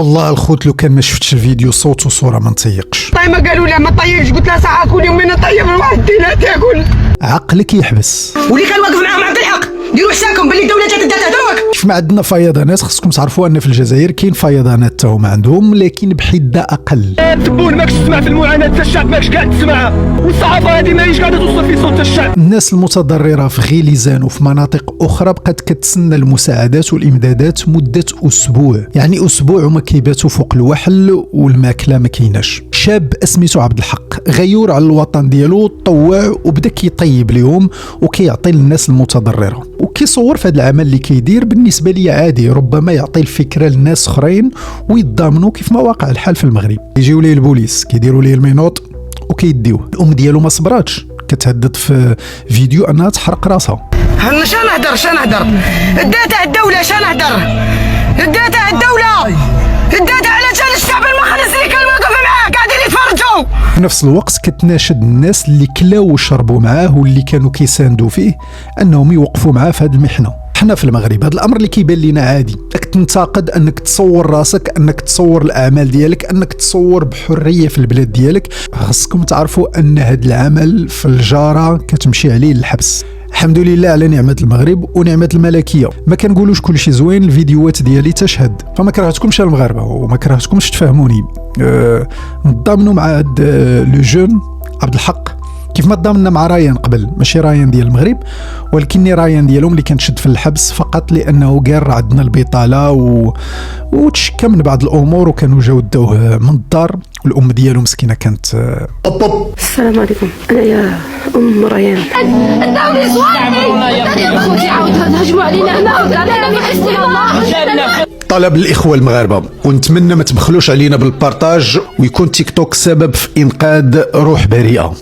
والله الخوت لو كان ما شفتش الفيديو صوت وصوره ما نطيقش. طيب ما قالوا له ما طيبش، قلت له ساعه كل يومين نطيب واحد لا تاكل. عقلك يحبس. واللي كان واقف معاهم عبد الحق ديروا حسابكم باللي الدوله جات داتها دروك. كيف ما عندنا فيضانات خصكم تعرفوا ان في الجزائر كاين فيضانات تا هما عندهم لكن بحده اقل. تبون ماكش تسمع في المعاناه تاع الشعب، ماكش قاعد تسمعها، والصحافه هذه ماهيش قاعده توصل في صوت الشعب. الناس المتضرره في غليزان وفي مناطق اخرى بقات كتسنى المساعدات والامدادات مده اسبوع، يعني اسبوع وما كيباتوا فوق الوحل والماكله ما كايناش. شاب اسميتو عبد الحق غيور على الوطن ديالو، طوع وبدا كيطيب ليهم وكيعطي للناس المتضرره، وكيصور في هذا العمل اللي كيدير بالنسبه لي عادي، ربما يعطي الفكره للناس اخرين ويتضامنوا كيف ما واقع الحال في المغرب. يجيو ليه البوليس كيديروا ليه المينوط وكيديوه. الام ديالو ما صبراتش، كتهدد في فيديو انها تحرق راسها. شنو نهدر اداتها الدوله، شنو نهدر اداتها الدوله، اداتها علشان الشعب المخلص اللي كان واقف معاه قاعدين يتفرجوا. في نفس الوقت كتناشد الناس اللي كلاو وشربوا معاه واللي كانوا كيساندوا فيه انهم يوقفوا معاه في هذه المحنه. حنا في المغرب هذا الامر اللي كيبان لنا عادي، انك تنتقد، انك تصور راسك، انك تصور الاعمال ديالك، انك تصور بحريه في البلاد ديالك. خاصكم تعرفوا ان هذا العمل في الجاره كتمشي عليه للحبس. الحمد لله على نعمة المغرب ونعمة الملكية، ما كنقولوش كل شيء زوين، الفيديوهات ديالي تشهد، فما كرهتكمش المغاربة وما كرهتكمش تفهموني. نتضامنوا مع هاد لو جون عبد الحق كيف ما تضامنا مع رايان قبل، ماشي رايان ديال المغرب ولكني رايان ديالهم اللي كانت شد في الحبس فقط لانه قال عندنا البطاله وتشكى من بعض الامور وكانوا جاو داوه من الدار، والام ديالو مسكينه كانت. السلام عليكم، انا يا ام ريان. الدولة صوالي عاود هجموا علينا هنا وقالنا في حسن الله. طلب الاخوه المغاربه ونتمنى ما تبخلوش علينا بالبارتاج ويكون تيك توك سبب في انقاذ روح بريئه.